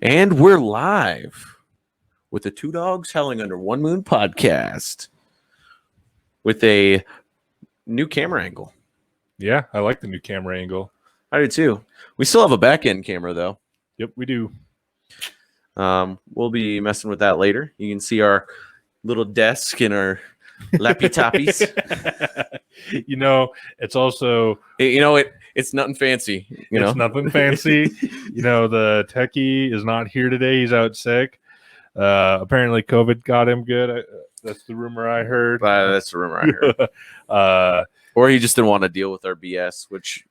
And we're live with the Two Dogs Howling Under One Moon podcast with a new camera angle. Yeah, I like the new camera angle. I do too. We still have a back end camera though. Yep, we do. We'll be messing with that later. You can see our little desk and our lappy toppies. It's also it's nothing fancy. It's nothing fancy. The techie is not here today. He's out sick. Apparently, COVID got him good. That's the rumor I heard. That's the rumor I heard. Or he just didn't want to deal with our BS, which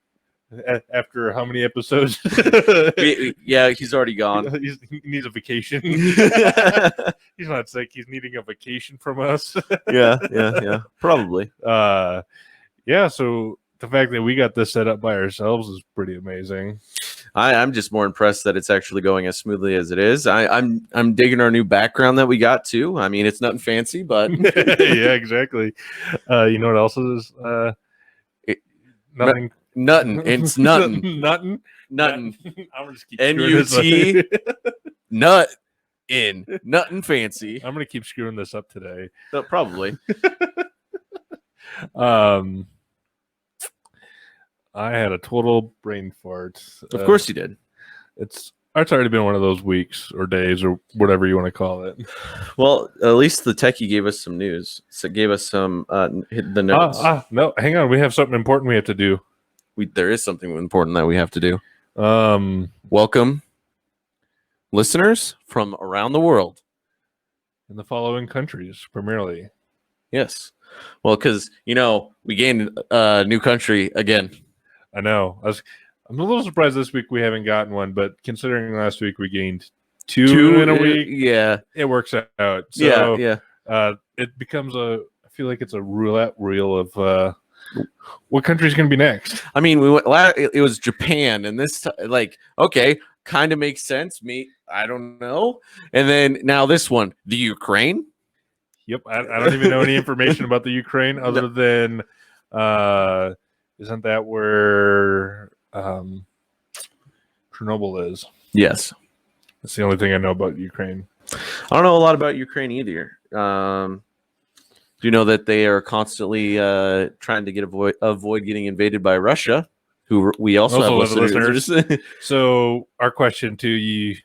after how many episodes? Yeah, he's already gone. He needs a vacation. He's not sick. He's needing a vacation from us. Yeah. Probably. So the fact that we got this set up by ourselves is pretty amazing. I'm just more impressed that it's actually going as smoothly as it is. I'm digging our new background that we got too. I mean, it's nothing fancy, but yeah, exactly. You know what else is nothing. Nothing. It's nothing. Nothing. I'm gonna just keep NUT. Nut in nothing fancy. I'm gonna keep screwing this up today. Probably. I had a total brain fart. Of course you did. It's already been one of those weeks or days or whatever you want to call it. Well, at least the techie gave us some news. So gave us some the notes. No, hang on. We have something important we have to do. There is something important that we have to do. Welcome, listeners from around the world. In the following countries, primarily. Yes. Well, because, we gained a new country again. I know. I'm a little surprised this week we haven't gotten one, but considering last week we gained two in a week, yeah, it works out. So, yeah. It becomes I feel like it's a roulette reel of what country's going to be next. I mean, it was Japan, and this okay, kind of makes sense. I don't know. And then now this one, the Ukraine. Yep, I don't even know any information about the Ukraine other than isn't that where Chernobyl is? Yes. That's the only thing I know about Ukraine. I don't know a lot about Ukraine either. Do you know that they are constantly trying to avoid getting invaded by Russia, who we also have listeners? So our question to you,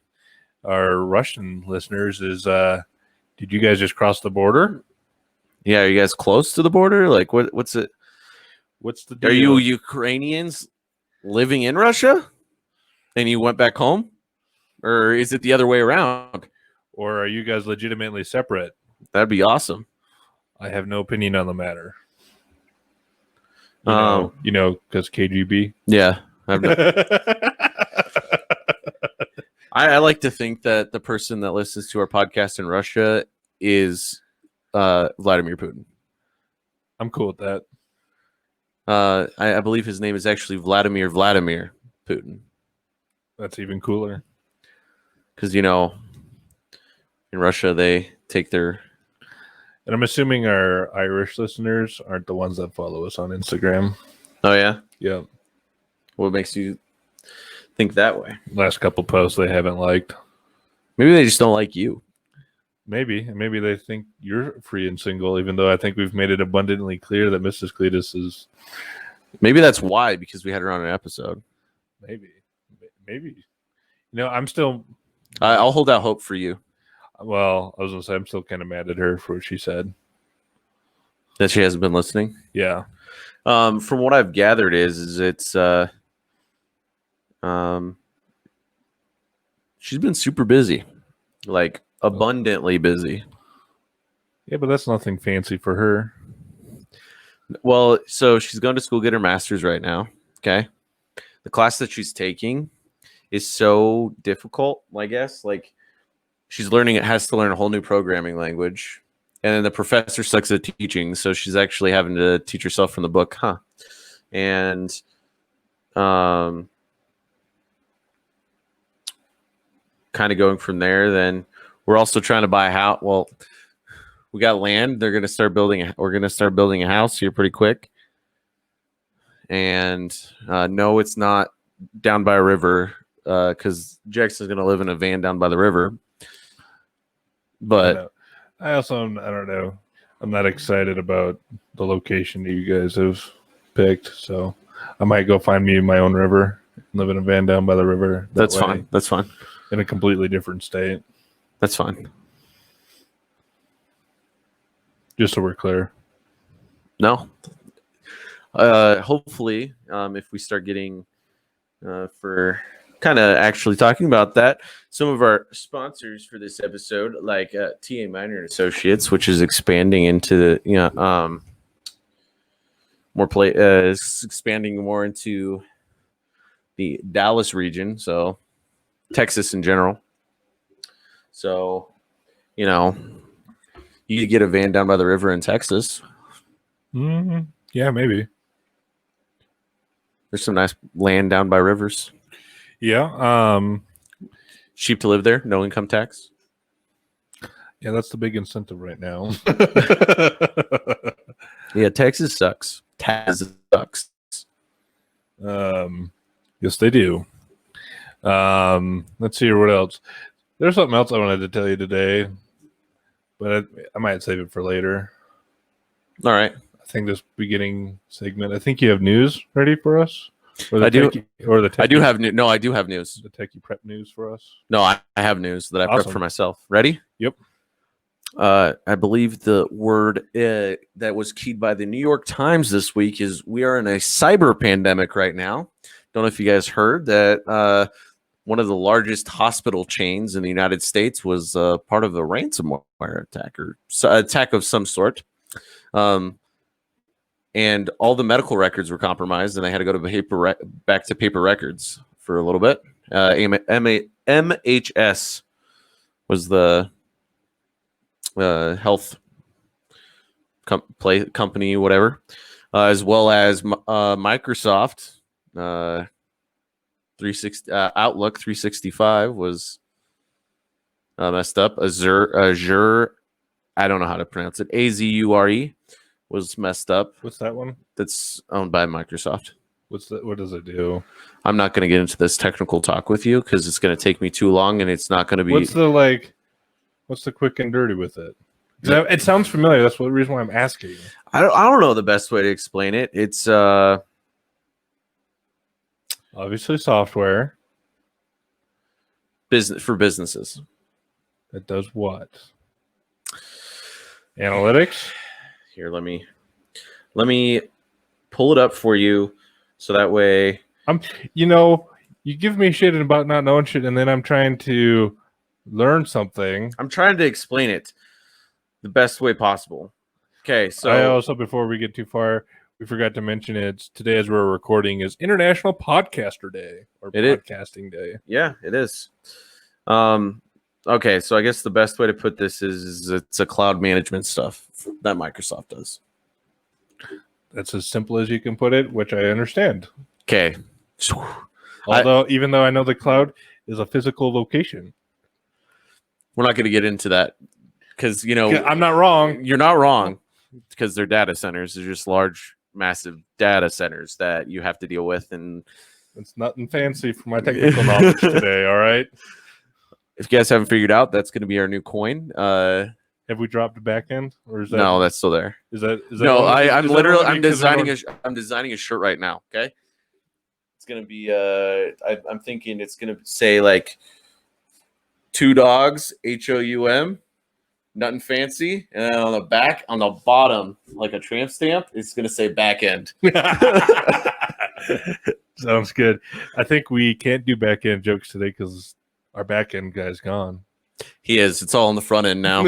our Russian listeners, is did you guys just cross the border? Yeah, are you guys close to the border? Like, what's it? What's the deal? Are you Ukrainians living in Russia and you went back home? Or is it the other way around? Or are you guys legitimately separate? That'd be awesome. I have no opinion on the matter. Because KGB. Yeah. I like to think that the person that listens to our podcast in Russia is Vladimir Putin. I'm cool with that. I believe his name is actually Vladimir Putin. That's even cooler. Because, in Russia, they take their... And I'm assuming our Irish listeners aren't the ones that follow us on Instagram. Oh, yeah? Yeah. What makes you think that way? Last couple posts they haven't liked. Maybe they just don't like you. Maybe they think you're free and single, even though I think we've made it abundantly clear that Mrs. Cletus is... Maybe that's why, because we had her on an episode. Maybe. I'm still... I'll hold out hope for you. Well, I was going to say I'm still kind of mad at her for what she said. That she hasn't been listening? Yeah. From what I've gathered is it's... she's been super busy. Like, abundantly busy. Yeah, but that's nothing fancy for her. Well, so she's going to school, get her master's right now. Okay. The class that she's taking is so difficult, I guess. Like, has to learn a whole new programming language. And then the professor sucks at teaching, so she's actually having to teach herself from the book. And kind of going from there, then we're also trying to buy a house. Well, we got land. We're going to start building a house here pretty quick. And no, it's not down by a river because Jackson's going to live in a van down by the river. I But know. I don't know. I'm not excited about the location that you guys have picked, so I might go find me my own river, live in a van down by the river. that's fine. That's fine. In a completely different state. That's fine. Just so we're clear. No. Hopefully, if we start getting for kind of actually talking about that, some of our sponsors for this episode, like TA Minor and Associates, which is expanding into the expanding more into the Dallas region, so Texas in general. So, you could get a van down by the river in Texas. Mm-hmm. Yeah, maybe. There's some nice land down by rivers. Yeah. Cheap to live there, no income tax. Yeah, that's the big incentive right now. Yeah, Texas sucks. Texas sucks. Yes, they do. Let's see what else. There's something else I wanted to tell you today, but I might save it for later. All right. I think this beginning segment. I think you have news ready for us. I do. I do have news. No, I do have news. The techie prep news for us. No, I have news that I prepped for myself. Ready? Yep. I believe the word that was keyed by the New York Times this week is we are in a cyber pandemic right now. Don't know if you guys heard that one of the largest hospital chains in the United States was part of a ransomware attack or attack of some sort. And all the medical records were compromised, and they had to go to back to paper records for a little bit. MHS was the health company, whatever, as well as Microsoft 360 Outlook 365 was messed up. Azure, I don't know how to pronounce it. Azure was messed up. What's that one? That's owned by Microsoft. What does it do? I'm not going to get into this technical talk with you because it's going to take me too long, and it's not going to be. What's the quick and dirty with it? It sounds familiar. That's the reason why I'm asking. I don't know the best way to explain it. It's obviously software. For businesses. It does what? Analytics? Here, let me pull it up for you so that way you give me shit about not knowing shit, and then I'm trying to learn something. I'm trying to explain it the best way possible. Okay, so I also, before we get too far, we forgot to mention it's today as we're recording is International Podcaster Day or Podcasting Day. Yeah, it is. Okay, so I guess the best way to put this is it's a cloud management stuff that Microsoft does. That's as simple as you can put it, which I understand. Okay. Even though I know the cloud is a physical location. We're not going to get into that because, I'm not wrong. You're not wrong because they're data centers. They're just large, massive data centers that you have to deal with. And it's nothing fancy for my technical knowledge today, all right? If you guys haven't figured out, that's going to be our new coin. Have we dropped the back end, or is that no? That's still there. Is that no? I'm designing a shirt right now. Okay, it's going to be. I'm thinking it's going to say like 2 dogs, HOUM, nothing fancy, and then on the bottom, like a tramp stamp, it's going to say back end. Sounds good. I think we can't do back end jokes today because our back end guy's gone. He is. It's all on the front end now.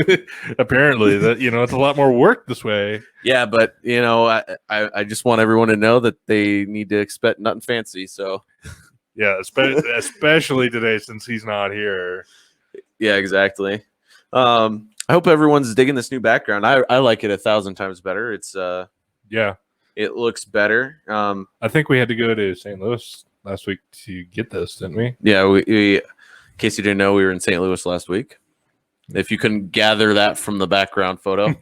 Apparently, that it's a lot more work this way. Yeah, but I just want everyone to know that they need to expect nothing fancy. So, yeah, especially today since he's not here. Yeah, exactly. I hope everyone's digging this new background. I like it 1,000 times better. It's it looks better. I think we had to go to St. Louis last week to get this, didn't we? Yeah, we in case you didn't know, we were in St. Louis last week. If you couldn't gather that from the background photo.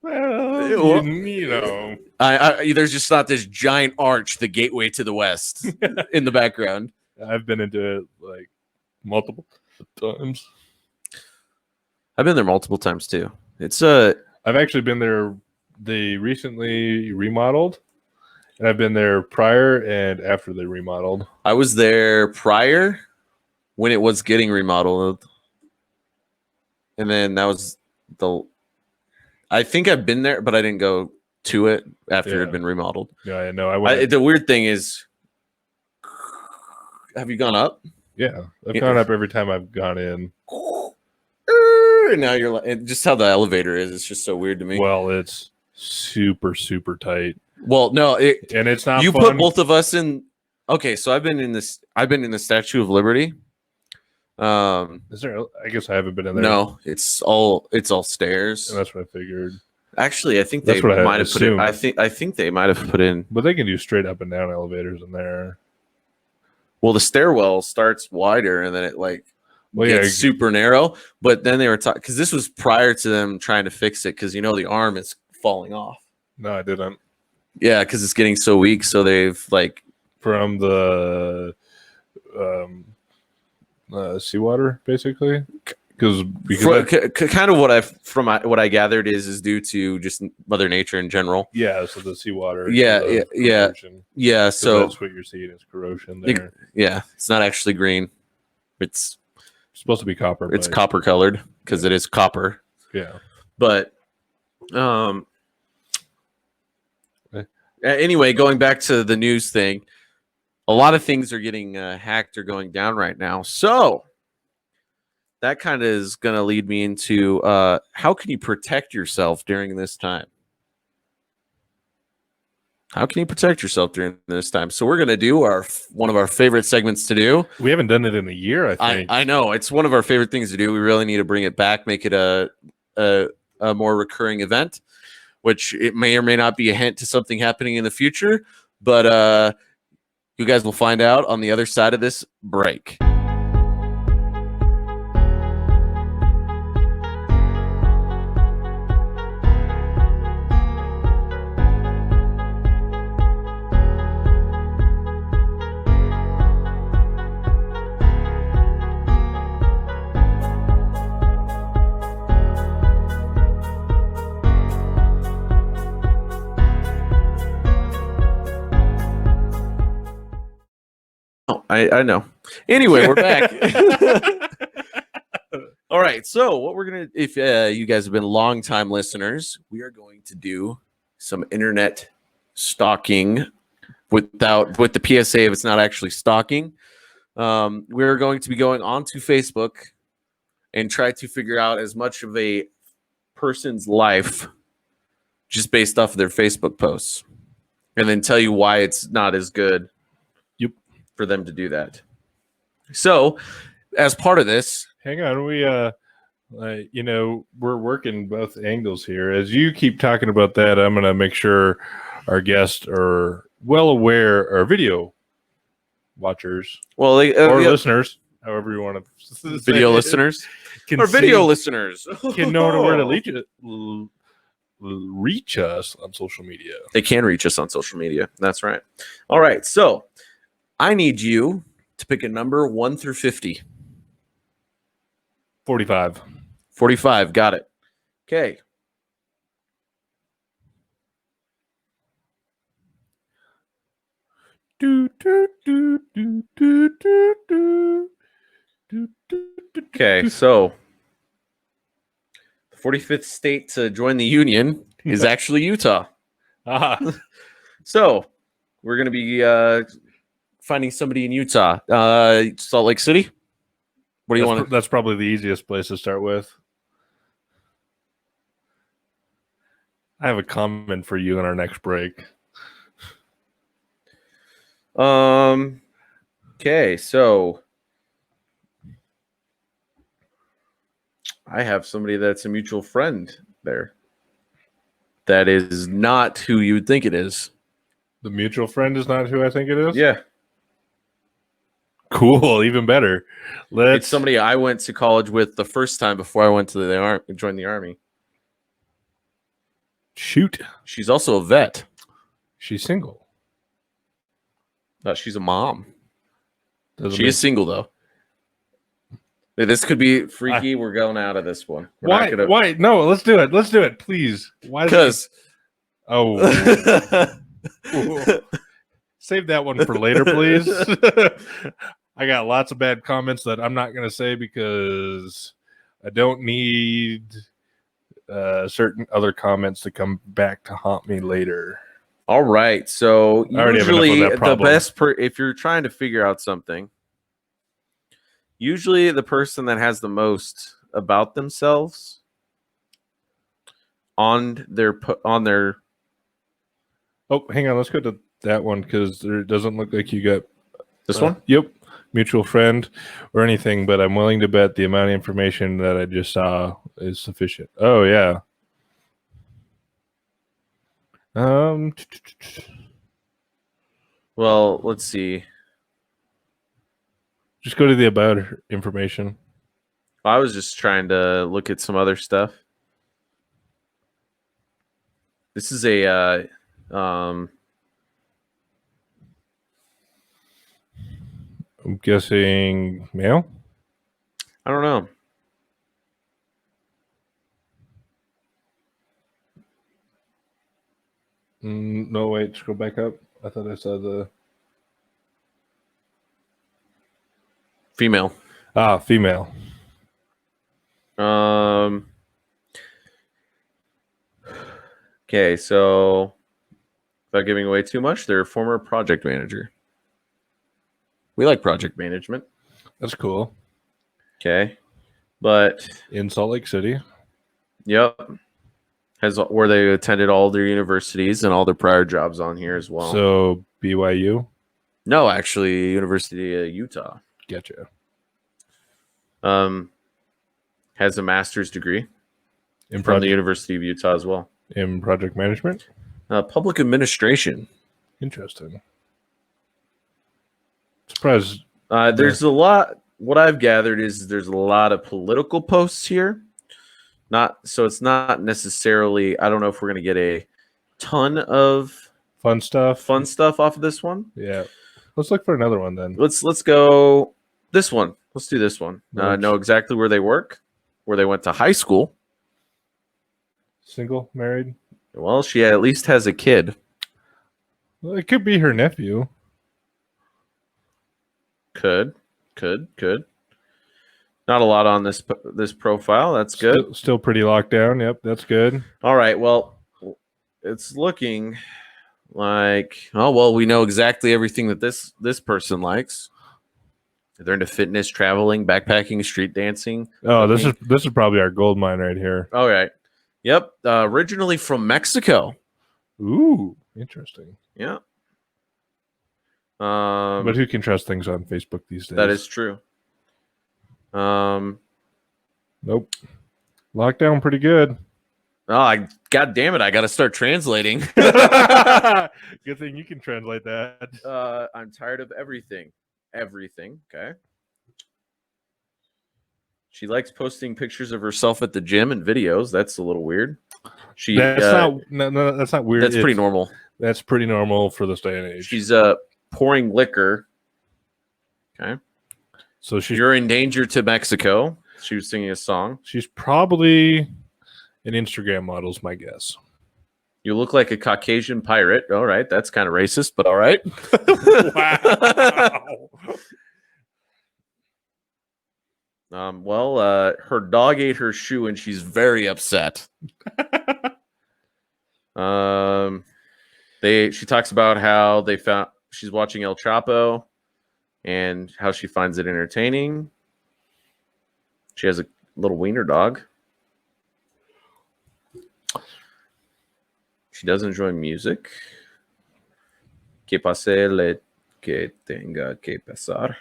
Well, there's just not this giant arch, the gateway to the west, in the background. I've been into it like multiple times. I've been there multiple times too. It's I've actually been there. They recently remodeled, and I've been there prior and after they remodeled. I was there prior when it was getting remodeled, and then that was the. I think I've been there, but I didn't go to it after it had been remodeled. Yeah, I know. I went. The weird thing is, have you gone up? Yeah, I've gone up every time I've gone in. And now you're like, just how the elevator is. It's just so weird to me. Well, it's super tight. Well, no, and it's not. You fun. put both of us in. Okay, so I've been in the Statue of Liberty. Is there? I guess I haven't been in there. No, it's all stairs. And that's what I figured. Actually, I think they might have put it. I think they might have put in. But they can do straight up and down elevators in there. Well, the stairwell starts wider, and then it gets super narrow. But then they were talking because this was prior to them trying to fix it because the arm is falling off. No, I didn't. Yeah, because it's getting so weak. So they've from the seawater basically because kind of what I gathered is due to just Mother Nature in general. Yeah, so the seawater. Yeah. So that's what you're seeing is corrosion there. Yeah, it's not actually green. It's supposed to be copper. It's copper colored because it is copper. Yeah, but anyway, going back to the news thing, a lot of things are getting hacked or going down right now. So that kind of is going to lead me into how can you protect yourself during this time? How can you protect yourself during this time? So we're going to do one of our favorite segments to do. We haven't done it in a year, I think. I know. It's one of our favorite things to do. We really need to bring it back, make it a more recurring event, which it may or may not be a hint to something happening in the future. But you guys will find out on the other side of this break. I know. Anyway, we're back. All right. So what we're going to, if you guys have been longtime listeners, we are going to do some internet stalking with the PSA if it's not actually stalking. We're going to be going onto Facebook and try to figure out as much of a person's life just based off of their Facebook posts and then tell you why it's not as good. For them to do that. So, as part of this, hang on, we're working both angles here. As you keep talking about that, I'm going to make sure our guests are well aware, our video watchers, or listeners, however you want to video listeners, or video listeners can know where to reach us on social media. They can reach us on social media. That's right. All right, so I need you to pick a number 1 through 50. 45. 45. Got it. Okay. Okay, so the 45th state to join the union is actually Utah. So we're going to be finding somebody in Utah. Salt Lake City? What do you want? That's probably the easiest place to start with. I have a comment for you in our next break. Okay, so I have somebody that's a mutual friend there. That is not who you would think it is. The mutual friend is not who I think it is? Yeah. Cool, even better. It's somebody I went to college with the first time before I went to join the army. Shoot. She's also a vet. She's single. She's a mom. She is single though. This could be freaky. We're going out of this one. Why? Why? No, let's do it. Let's do it, please. Why? Because. Oh. Save that one for later, please. I got lots of bad comments that I'm not going to say because I don't need certain other comments to come back to haunt me later. All right. So usually the best if you're trying to figure out something, usually the person that has the most about themselves on their Oh, hang on. Let's go to that one because it doesn't look like you got this one. Yep, mutual friend or anything, but I'm willing to bet the amount of information that I just saw is sufficient. Oh yeah. Well, let's see. Just go to the about information. I was just trying to look at some other stuff. This is a I'm guessing male. I don't know. No, wait, scroll back up. I thought I saw the female. Ah, female. Okay, so without giving away too much, they're a former project manager. We like project management. That's cool. Okay, but in Salt Lake City. Yep. Where they attended all their universities and all their prior jobs on here as well. So BYU? No, actually, University of Utah. Gotcha. Has a master's degree from the University of Utah as well. In project management? Public administration. Interesting. Surprised. There's a lot. What I've gathered is there's a lot of political posts here. It's not necessarily. I don't know if we're gonna get a ton of fun stuff off of this one. Yeah, let's look for another one then. Let's go this one. Let's do this one. Know exactly where they work, where they went to high school. Single, married. Well, she at least has a kid. Well, it could be her nephew. Could. Not a lot on this profile. That's good. Still pretty locked down. Yep, that's good. All right. Well, it's looking like we know exactly everything that this person likes. They're into fitness, traveling, backpacking, street dancing. Oh, this is probably our gold mine right here. All right. Yep. Originally from Mexico. Ooh, interesting. Yeah. But who can trust things on Facebook these days? That is true. Nope. Lockdown pretty good. Oh, God damn it! I got to start translating. Good thing you can translate that. I'm tired of everything. Okay. She likes posting pictures of herself at the gym and videos. That's a little weird. That's not weird. That's pretty normal. That's pretty normal for this day and age. She's pouring liquor. Okay. So you're in danger to Mexico. She was singing a song. She's probably an Instagram model, is my guess. You look like a Caucasian pirate. All right, that's kind of racist, but all right. Wow. Her dog ate her shoe, and she's very upset. She talks about how she's watching El Chapo. And how she finds it entertaining. She has a little wiener dog. She does enjoy music. Que pase le que tenga que pasar.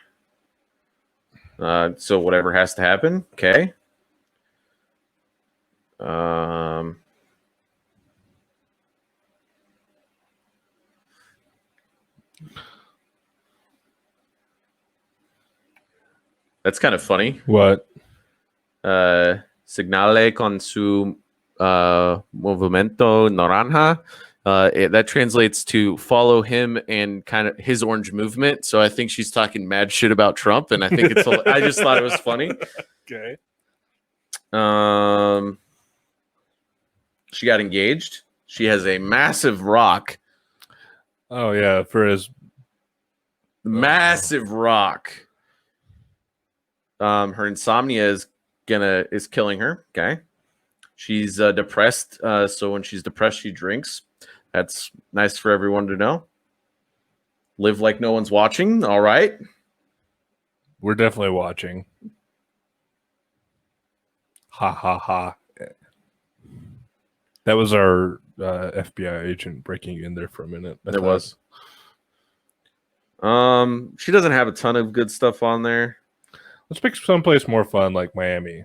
So whatever has to happen. Okay. That's kind of funny. What? Segnale con su movimiento naranja. That translates to follow him and kind of his orange movement. So I think she's talking mad shit about Trump, and I think it's. I just thought it was funny. Okay. She got engaged. She has a massive rock. Oh yeah, for his massive rock. Her insomnia is killing her. Okay. She's depressed. So when she's depressed, she drinks. That's nice for everyone to know. Live like no one's watching. All right. We're definitely watching. Ha ha ha. That was our FBI agent breaking in there for a minute. It was. She doesn't have a ton of good stuff on there. Let's pick someplace more fun like Miami.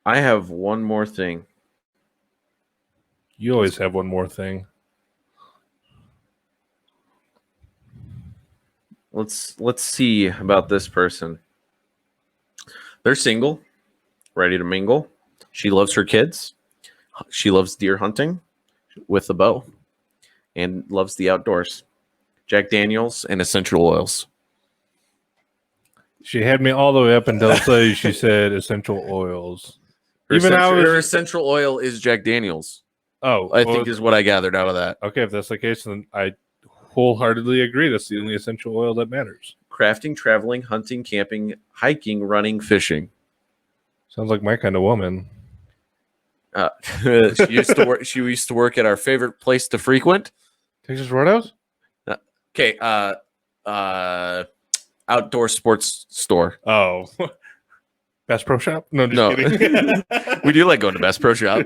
I have one more thing. You always have one more thing. Let's see about this person. They're single, ready to mingle. She loves her kids. She loves deer hunting with a bow and loves the outdoors. Jack Daniels and essential oils. She had me all the way up until she said essential oils. Her essential oil is Jack Daniels. Oh, I think is what I gathered out of that. Okay, if that's the case, then I wholeheartedly agree. That's the only essential oil that matters. Crafting, traveling, hunting, camping, hiking, running, fishing. Sounds like my kind of woman. She used to work at our favorite place to frequent, Texas Roadhouse. Okay, outdoor sports store. Oh, Bass Pro Shop? No, just kidding. We do like going to Bass Pro Shop.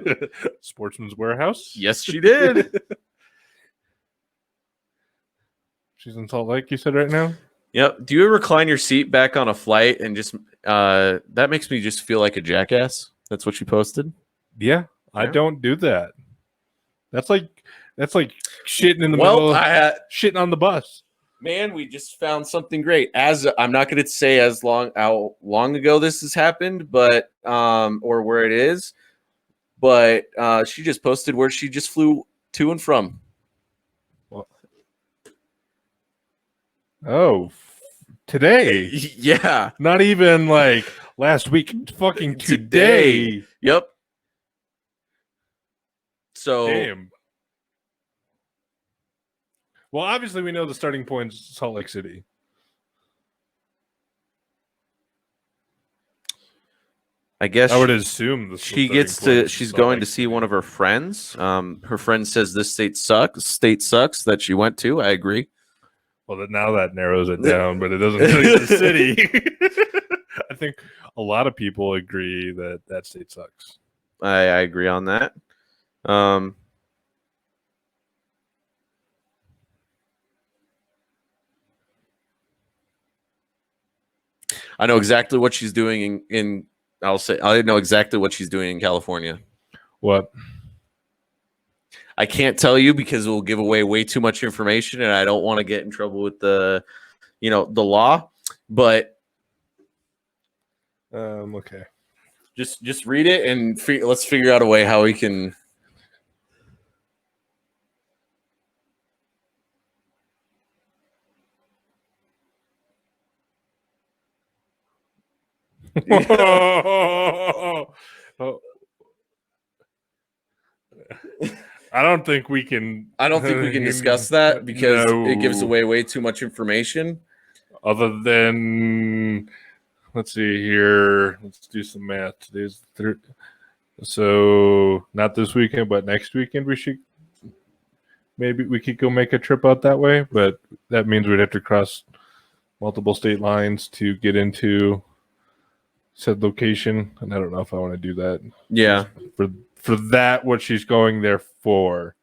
Sportsman's Warehouse? Yes, she did. She's in Salt Lake, you said right now? Yep. Do you ever recline your seat back on a flight and just that makes me just feel like a jackass? That's what she posted? Yeah, I don't do that. That's like shitting in the middle shitting on the bus. Man, we just found something great. As I'm not going to say how long ago this has happened, but or where it is, but she just posted where she just flew to and from. Oh, today? Yeah, not even like last week. Fucking today. Yep. So. Damn. Well, obviously, we know the starting point is Salt Lake City. I guess I would assume she's going to see one of her friends. Her friend says this state sucks. That she went to. I agree. Well, now that narrows it down, but it doesn't tell you the city. I think a lot of people agree that state sucks. I agree on that. I know exactly what she's doing I know exactly what she's doing in California. What? I can't tell you because it will give away way too much information, and I don't want to get in trouble with the law. But okay, just read it and let's figure out a way how we can. I don't think we can discuss that because it gives away way too much information. Other than, let's see here. Let's do some math. Today's third. So not this weekend, but next weekend maybe we could go make a trip out that way. But that means we'd have to cross multiple state lines to get into said location, and I don't know if I want to do that. Yeah, for that, what she's going there for.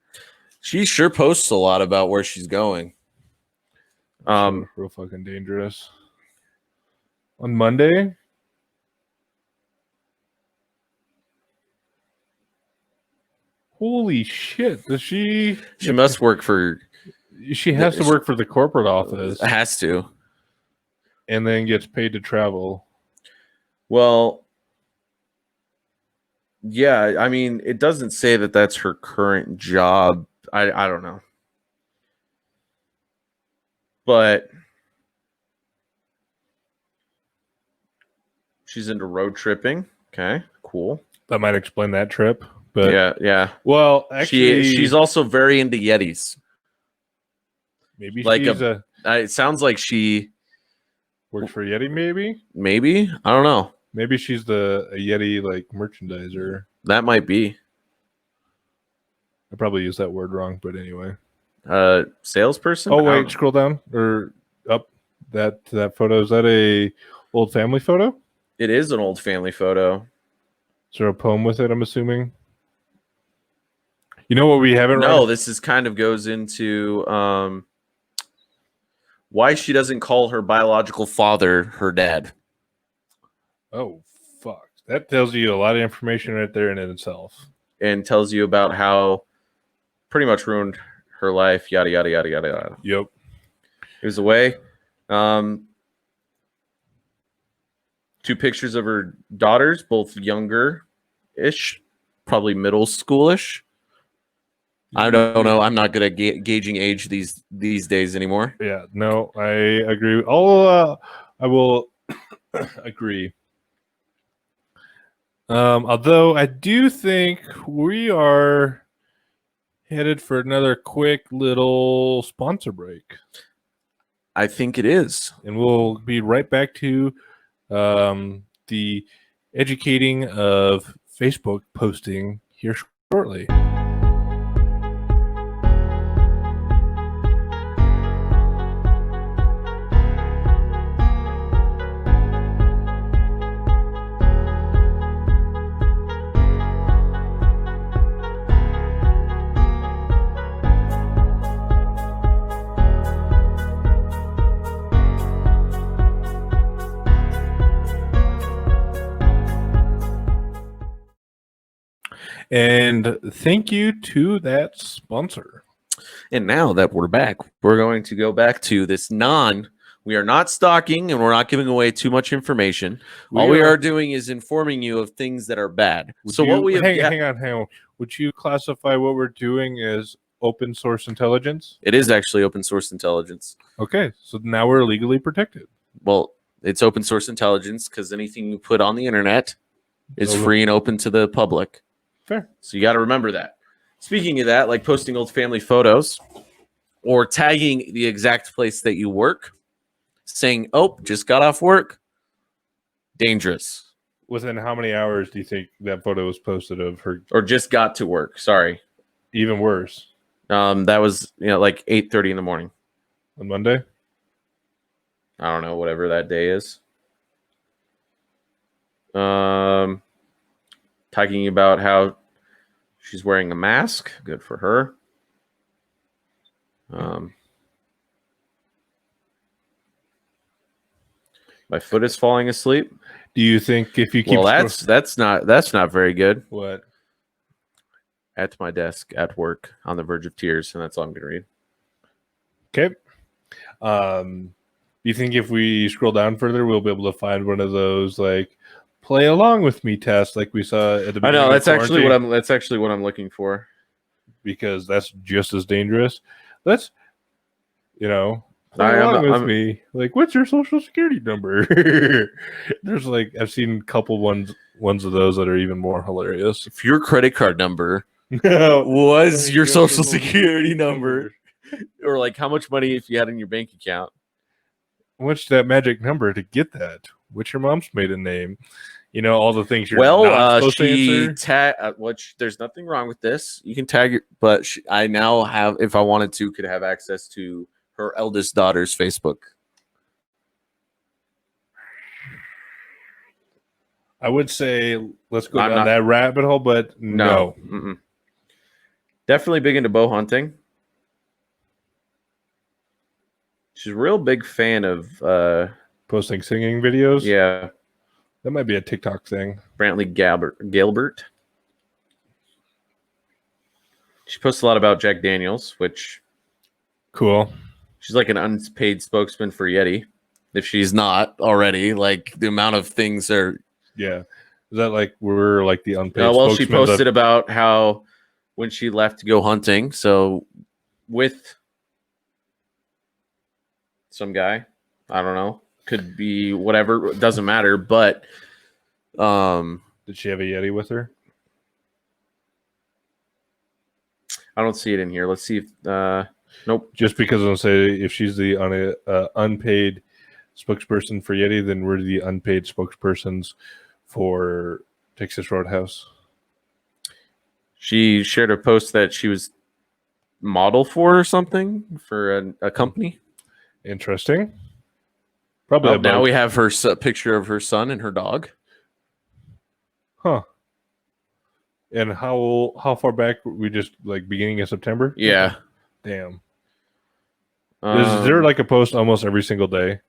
She sure posts a lot about where she's going. Real fucking dangerous. On Monday. Holy shit! Does she? She must work for. She has to work for the corporate office. Has to, and then gets paid to travel. Well, Yeah, I mean, it doesn't say that that's her current job. I don't know. But she's into road tripping. Okay, cool. That might explain that trip. But yeah. Well, actually, she's also very into Yetis. Maybe like she's it sounds like she works for Yeti. Maybe I don't know. Maybe she's a Yeti like merchandiser. That might be. I probably used that word wrong, but anyway. Salesperson. Oh wait, scroll down or up. That photo, is that a old family photo? It is an old family photo. Is there a poem with it? I'm assuming. You know what we haven't? No, this is kind of goes into why she doesn't call her biological father her dad. Oh fuck! That tells you a lot of information right there in itself, and tells you about how pretty much ruined her life. Yada yada yada yada yada. Yep. It was away. 2 pictures of her daughters, both younger-ish, probably middle schoolish. I don't know. I'm not good at gauging age these days anymore. Yeah, no, I agree. I will agree. Although I do think we are headed for another quick little sponsor break. I think it is. And we'll be right back to the educating of Facebook posting here shortly. And thank you to that sponsor. And now that we're back, we're going to go back to this we are not stalking and we're not giving away too much information. All we are doing is informing you of things that are bad. Hang on. Would you classify what we're doing as open source intelligence? It is actually open source intelligence. Okay, so now we're legally protected. Well, it's open source intelligence because anything you put on the internet is free and open to the public. Fair. So you got to remember that. Speaking of that, like posting old family photos or tagging the exact place that you work, saying, "Oh, just got off work." Dangerous. Within how many hours do you think that photo was posted of her? Or just got to work. Sorry. Even worse. That was like 8:30 in the morning. On Monday? I don't know, whatever that day is. Talking about how she's wearing a mask. Good for her. My foot is falling asleep. Do you think if you keep that's not very good. What? At my desk at work on the verge of tears, and that's all I'm gonna read. Okay. Do you think if we scroll down further, we'll be able to find one of those like play along with me tests like we saw at the beginning? I know that's actually what I'm looking for, because that's just as dangerous. Let's play along with me. Like, what's your social security number? There's like I've seen a couple ones of those that are even more hilarious. If your credit card number was your social security number, or like how much money if you had in your bank account. What's that magic number to get that? What's your mom's maiden name? All the things you're not supposed to answer. Which there's nothing wrong with this. You can tag it, but I now have, if I wanted to, could have access to her eldest daughter's Facebook. I would say let's go down that rabbit hole, but no. Definitely big into bow hunting. She's a real big fan of posting singing videos. Yeah. That might be a TikTok thing. Brantley Gilbert. She posts a lot about Jack Daniels, which... Cool. She's like an unpaid spokesman for Yeti. If she's not already, like the amount of things are... Yeah. Is that like we're like the unpaid well, she spokesman? posted about how when she left to go hunting, so with some guy, I don't know, could be whatever, doesn't matter. But did she have a Yeti with her? I don't see it in here. Let's see if nope. Just because I'm saying if she's the unpaid spokesperson for Yeti, then we're the unpaid spokespersons for Texas Roadhouse. She shared a post that she was model for or something for a company. Interesting. Probably now we have her picture of her son and her dog. Huh. And how far back were we? Just like beginning of September? Yeah. Damn. Is there like a post almost every single day?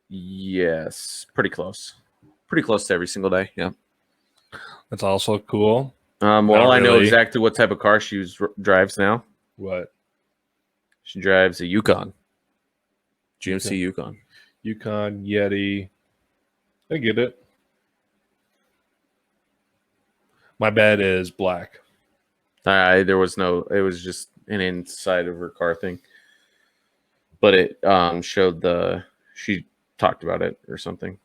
Yes, pretty close. Pretty close to every single day. Yeah. That's also cool. Well, I know exactly what type of car she drives now. What? She drives a Yukon. GMC Yukon. Yukon, Yeti. I get it. My bed is black. There was no, it was just an inside of her car thing. But it showed she talked about it or something.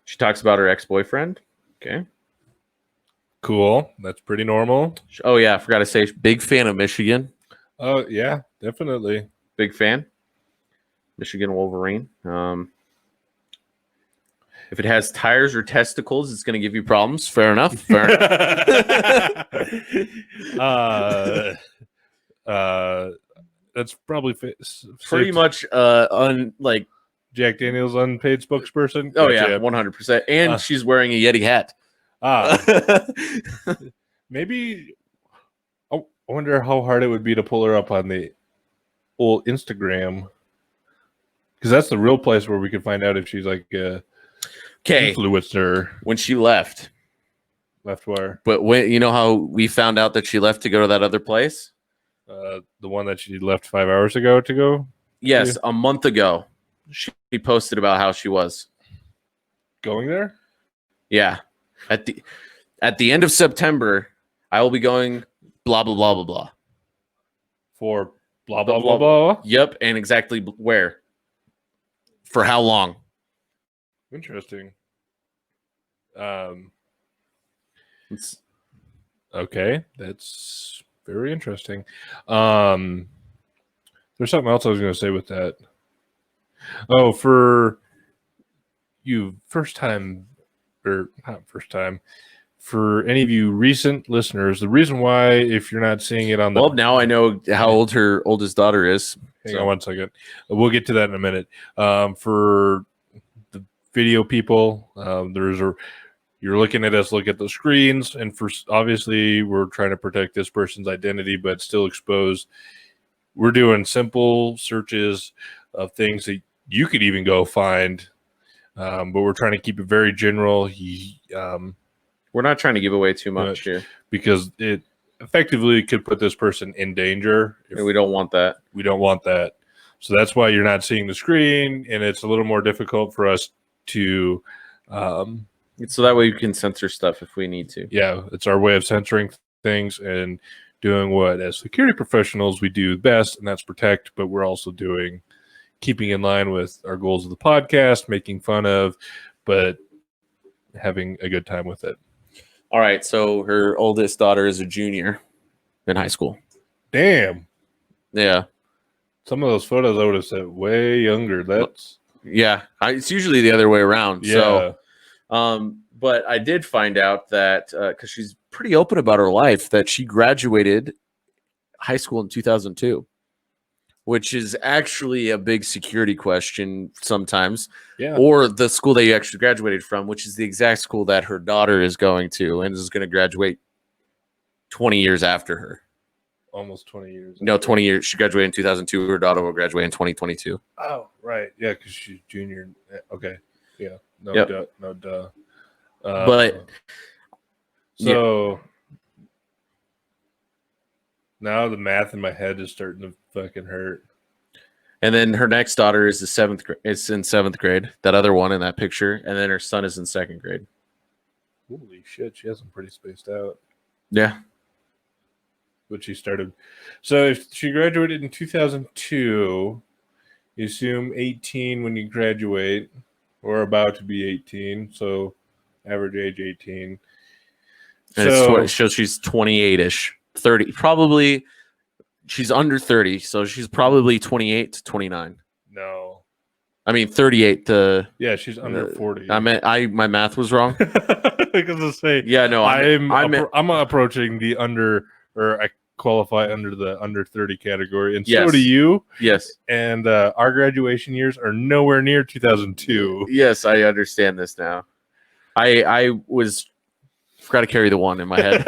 She talks about her ex-boyfriend. Okay. Cool. That's pretty normal. Oh, yeah. I forgot to say, big fan of Michigan. Oh, yeah, definitely. Big fan. Michigan Wolverine. If it has tires or testicles, it's going to give you problems. Fair enough. Fair enough. That's probably pretty much like Jack Daniels unpaid spokesperson. Oh yeah, 100%. And she's wearing a Yeti hat. Maybe I wonder how hard it would be to pull her up on the old Instagram, because that's the real place where we could find out if she's like influencer. When she left where? But when, you know how we found out that she left to go to that other place? The one that she left 5 hours ago to go? Yes, a month ago. She posted about how she was going there. Yeah, at the end of September, I will be going. Blah blah blah blah blah. For blah blah blah blah. Yep, and exactly where. For how long? Interesting. Okay, that's very interesting. There's something else I was going to say with that. Oh, for you for any of you recent listeners, the reason why, if you're not seeing it on the... Well, now I know how old her oldest daughter is. Hang on 1 second. We'll get to that in a minute. For the video people, you're looking at us, look at the screens, and obviously we're trying to protect this person's identity, but still expose. We're doing simple searches of things that you could even go find, but we're trying to keep it very general. We're not trying to give away too much here, because it effectively could put this person in danger. And we don't want that. We don't want that. So that's why you're not seeing the screen, and it's a little more difficult for us to... so that way you can censor stuff if we need to. Yeah, it's our way of censoring things and doing what, as security professionals, we do best, and that's protect, but we're also keeping in line with our goals of the podcast, making fun of, but having a good time with it. All right, so her oldest daughter is a junior in high school. Damn. Yeah. Some of those photos I would have said way younger. It's usually the other way around. Yeah. So, but I did find out that because she's pretty open about her life, that she graduated high school in 2002, which is actually a big security question sometimes. Yeah. Or the school that you actually graduated from, which is the exact school that her daughter is going to and is going to graduate 20 years after her. Almost 20 years. No, 20 years. She graduated in 2002. Her daughter will graduate in 2022. Oh, right. Yeah, because she's junior. Okay. Yeah. No, yep. Duh. But so Now the math in my head is starting to fucking hurt. And then her next daughter is It's in 7th grade. That other one in that picture, and then her son is in 2nd grade. Holy shit, she has them pretty spaced out. Yeah. But she started. So if she graduated in 2002, you assume 18 when you graduate, or about to be 18. So average age 18. And so she's 28-ish, 30, probably. She's under 30, so she's probably 28 to 29. No, I mean 38 to. Yeah, she's under 40. My math was wrong. Because I say, yeah, no, I'm approaching the under, or I qualify under the under 30 category, and so do you. Yes, and our graduation years are nowhere near 2002. Yes, I understand this now. I forgot to carry the one in my head.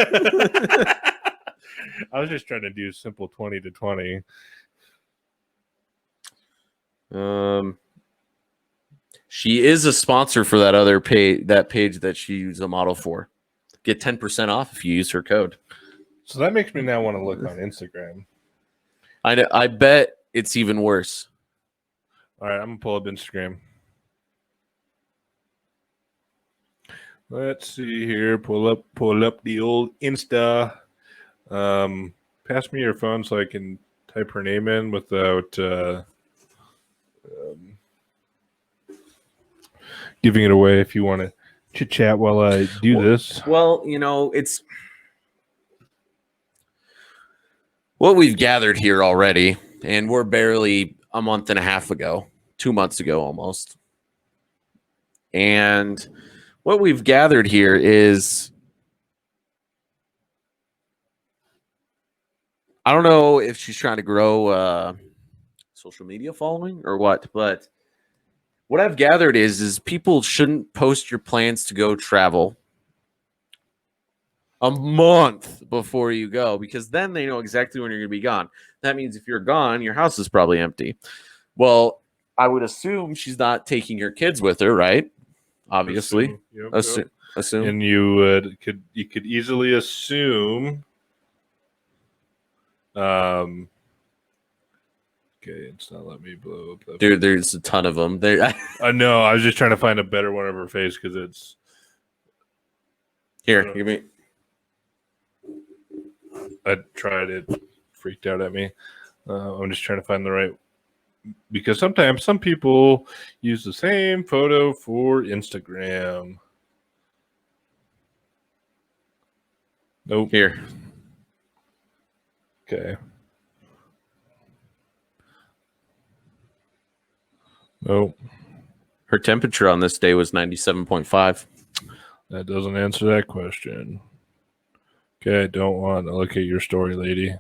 I was just trying to do simple 20 to 20. She is a sponsor for that other page that she's a model for. Get 10% off if you use her code. So that makes me now want to look on Instagram. I bet it's even worse. All right, I'm gonna pull up Instagram. Let's see here. Pull up the old Insta. Pass me your phone so I can type her name in without giving it away. If you want to chit chat while I do this. Well, it's what we've gathered here already, and we're barely a month and a half ago, 2 months ago almost. And what we've gathered here is, I don't know if she's trying to grow social media following or what, but what I've gathered is people shouldn't post your plans to go travel a month before you go, because then they know exactly when you're going to be gone. That means if you're gone, your house is probably empty. Well, I would assume she's not taking her kids with her, right? Obviously. Assume. And you could easily assume. Okay, it's not letting me blow up. Dude, there's a ton of them. I know. I was just trying to find a better one of her face because it's. Here, give me. I tried it. Freaked out at me. I'm just trying to find the right. Because sometimes some people use the same photo for Instagram. Nope. Here. Okay. Nope. Her temperature on this day was 97.5. That doesn't answer that question. Okay, I don't want to look at your story, lady.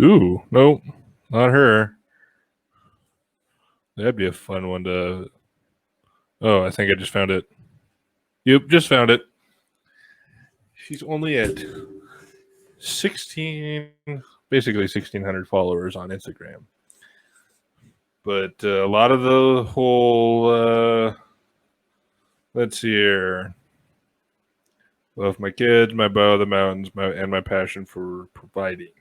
Ooh, nope. Not her. That'd be a fun one to... Oh, I think I just found it. Yep, just found it. She's only at basically 1,600 followers on Instagram. But a lot of the whole... let's see here. Love my kids, my bow, the mountains, and my passion for providing.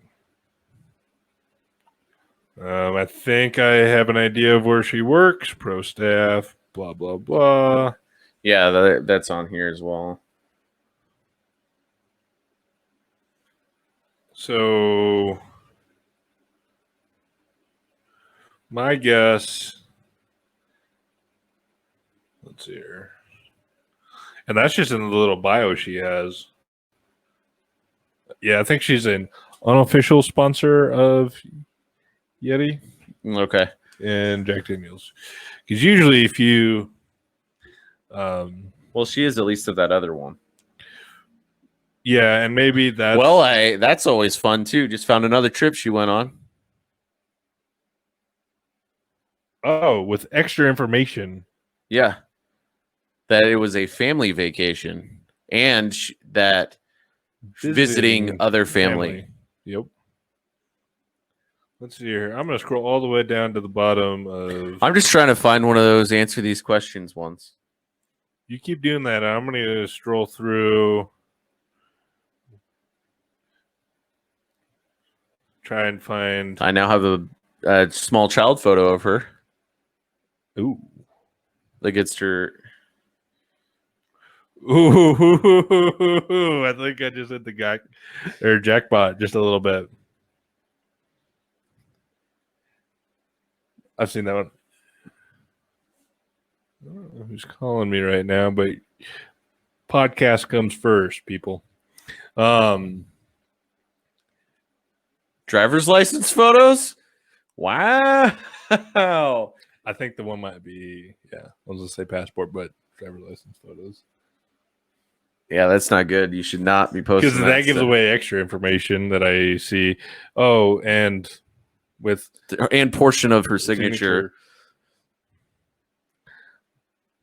I think I have an idea of where she works. Pro staff, blah, blah, blah. Yeah, that's on here as well. So, my guess, let's see here. And that's just in the little bio she has. Yeah, I think she's an unofficial sponsor of Yeti. Okay. And Jack Daniels. Because usually if you... well, she is at least of that other one. Yeah, and maybe that's... Well, that's always fun, too. Just found another trip she went on. Oh, with extra information. Yeah. That it was a family vacation. And that visiting other family. Yep. Let's see here. I'm going to scroll all the way down to the bottom of... I'm just trying to find one of those answer these questions ones. You keep doing that. I'm going to scroll through... try and find. I now have a small child photo of her. Ooh. Against her. Ooh, I think I just hit the guy or jackpot just a little bit. I've seen that one. I don't know who's calling me right now, but podcast comes first, people. Driver's license photos? Wow. I think the one might be, I was going to say passport, but driver's license photos. Yeah, that's not good. You should not be posting because that gives away extra information that I see. Oh, and portion of her signature.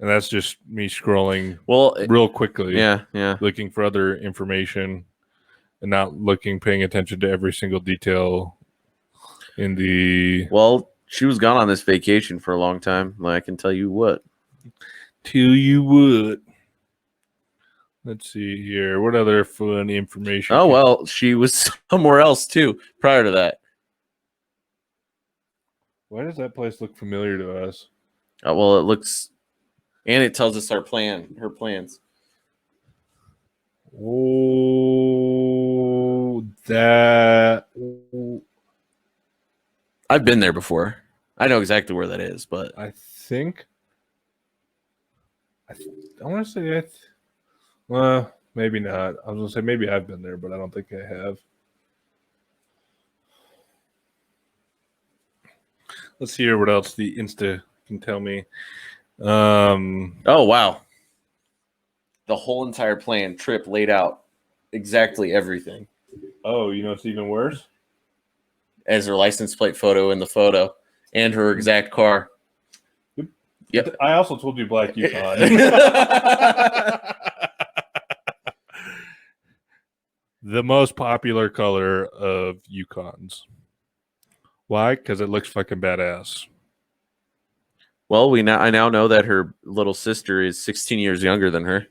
And that's just me scrolling real quickly. Yeah. Looking for other information and not paying attention to every single detail in the... Well, she was gone on this vacation for a long time. I can tell you what. Let's see here. What other fun information? Oh, well, she was somewhere else, too, prior to that. Why does that place look familiar to us? Well, it looks... And it tells us her plans. Oh, that... I've been there before. I know exactly where that is, but... I think... I want to say... Well, maybe not. I was going to say maybe I've been there, but I don't think I have. Let's see here what else the Insta can tell me. Oh, wow. The whole entire plan, trip laid out. Exactly everything. Oh, you know what's even worse? As her license plate photo in the photo and her exact car. Yep. I also told you Black Yukon. The most popular color of Yukons. Why? Because it looks fucking badass. Well, I now know that her little sister is 16 years younger than her.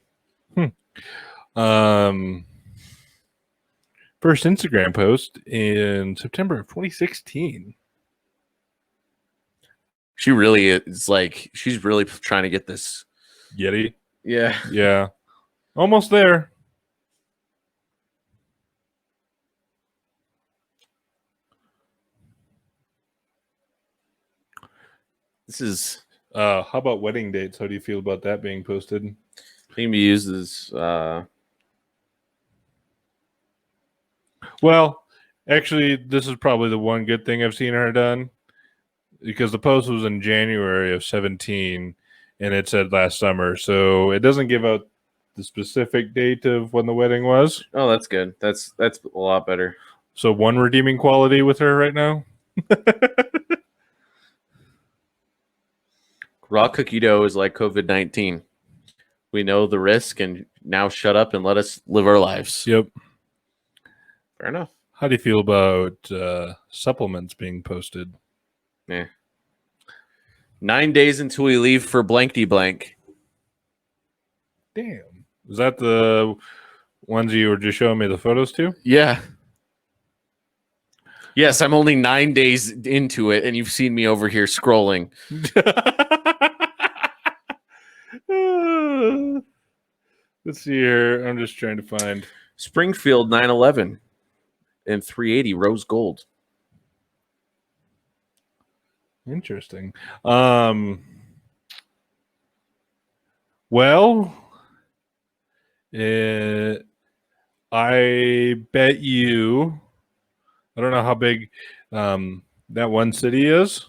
First Instagram post in September of 2016. She really is she's really trying to get this Yeti. Yeah. Almost there. This is how about wedding dates? How do you feel about that being posted? Can be used as well, actually, this is probably the one good thing I've seen her done, because the post was in January of 17 and it said last summer, so it doesn't give out the specific date of when the wedding was. Oh, that's good. That's a lot better. So one redeeming quality with her right now. Raw cookie dough is like COVID-19. We know the risk, and now shut up and let us live our lives. Yep. Fair enough. How do you feel about supplements being posted? Yeah. 9 days until we leave for blankety blank. Damn. Is that the ones you were just showing me the photos to? Yeah. Yes, I'm only 9 days into it, and you've seen me over here scrolling. Let's see here. I'm just trying to find Springfield 911 and 380 rose gold. Interesting. Well, I bet you, I don't know how big that one city is.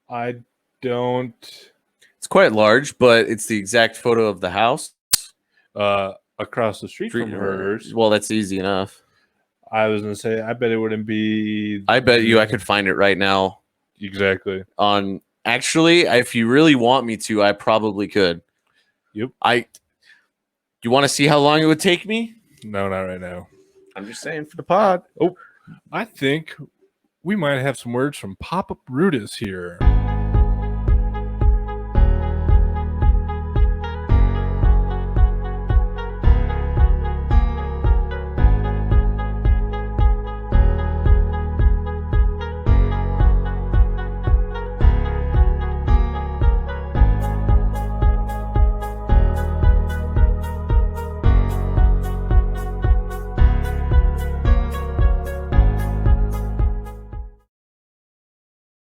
I don't. It's quite large, but it's the exact photo of the house. Across the street from hers. Well, that's easy enough. I was going to say, I bet it wouldn't be. I bet you I could find it right now. Exactly. Actually, if you really want me to, I probably could. Yep. You want to see how long it would take me? No, not right now. I'm just saying for the pod. Oh, I think we might have some words from Pop-Up Brutus here.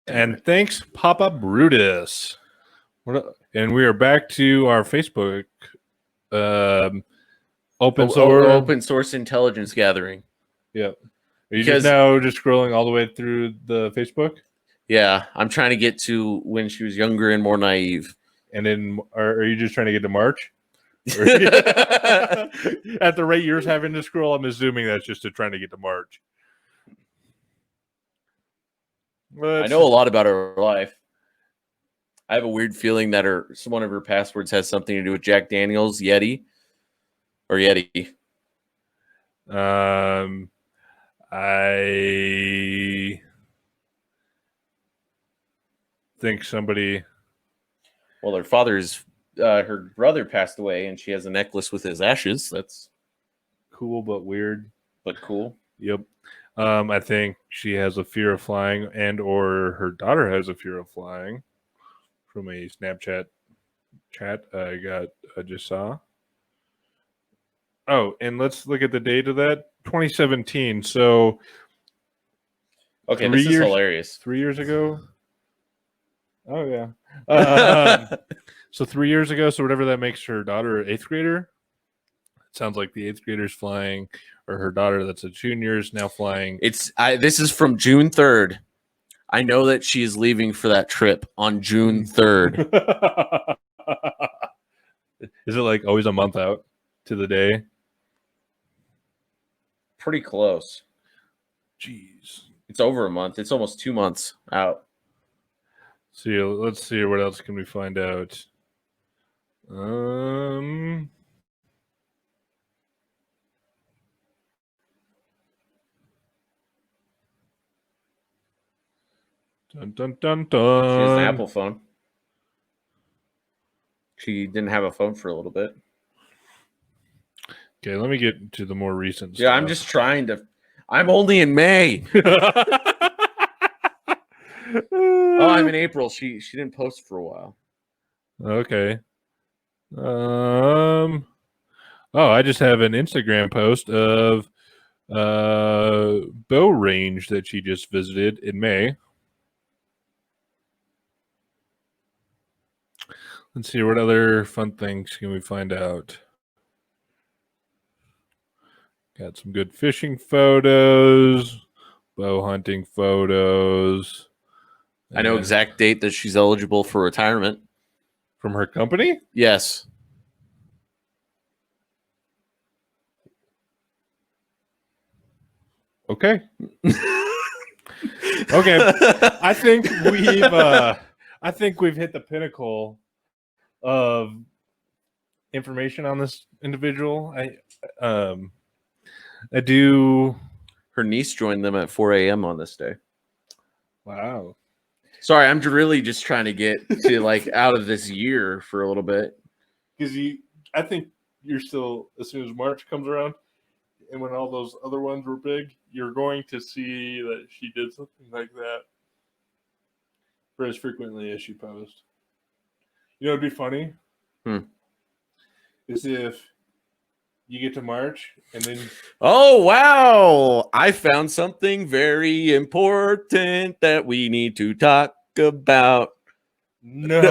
And thanks, Papa Brutus. And we are back to our Facebook open source intelligence gathering. Yep. Are you just scrolling all the way through the Facebook? Yeah, I'm trying to get to when she was younger and more naive. And then, are you just trying to get to March? At the rate you're having to scroll, I'm assuming that's just trying to get to March. I know a lot about her life. I have a weird feeling that one of her passwords has something to do with Jack Daniels, Yeti. I think somebody. Well, her brother passed away, and she has a necklace with his ashes. That's cool, but weird. But cool. Yep. I think she has a fear of flying, or her daughter has a fear of flying from a Snapchat chat I just saw. Oh, and let's look at the date of that. 2017. So okay, this is hilarious. 3 years ago. Oh yeah. So 3 years ago, so whatever that makes her daughter an 8th grader. It sounds like the 8th grader's flying, or her daughter that's a junior is now flying. This is from June 3rd. I know that she is leaving for that trip on June 3rd. Is it like always a month out to the day? Pretty close. Jeez. It's over a month. It's almost 2 months out. So let's see, what else can we find out? Dun, dun, dun, dun. She has an Apple phone. She didn't have a phone for a little bit. Okay, let me get to the more recent stuff. Yeah, I'm just trying to. I'm only in May. Oh, I'm in April. She didn't post for a while. Okay. Oh, I just have an Instagram post of bow range that she just visited in May. Let's see, what other fun things can we find out? Got some good fishing photos, bow hunting photos. I know exact date that she's eligible for retirement. From her company? Yes. Okay. Okay. I think we've hit the pinnacle of information on this individual. I do. Her niece joined them at 4 a.m. on this day. Wow. Sorry, I'm really just trying to get to out of this year for a little bit. Because I think you're still, as soon as March comes around, and when all those other ones were big, you're going to see that she did something like that for as frequently as she posted. You know, it'd be funny. Is if you get to March and then. Oh, wow. I found something very important that we need to talk about. No.